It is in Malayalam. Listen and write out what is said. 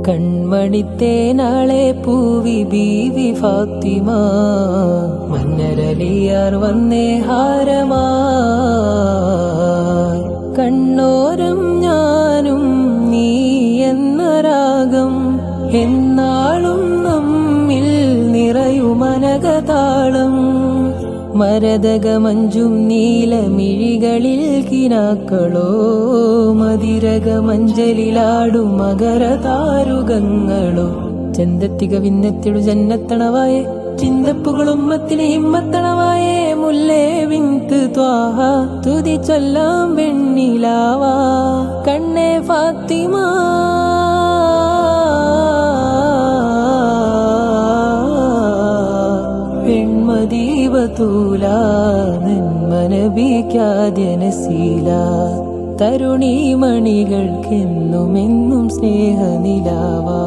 കൺമണിത്തേനാളെ പൂവി ബീവി ഫാത്തിമ മന്നരലിയാർ വന്നേ ഹാരമായി കണ്ണോരം ഞാനും നീ എന്ന രാഗം എന്നാളും നമ്മിൽ നിറയുമനകതാളം മരതകമഞ്ചും നീലമിഴികളിൽ കിനാക്കളോ മതിരകമഞ്ചലിലാടും മകരതാരുകങ്ങളോ ചെന്തത്തിക വിന്നത്തിടു ജന്നത്തണവായേ ചിന്തപ്പുകളുമ്മത്തിന് ഹിമ്മത്തണവായേ മുല്ലേ വിന്ത് ത്വാഹ തുതി ചൊല്ലാം വെണ്ണിലാവാ കണ്ണേ ഫാത്തിമ പെൺമദീവതൂല നന്മനബിക്കാദ്യനശീല തരുണീമണികൾക്കെന്നുമെന്നും സ്നേഹനിലാവാ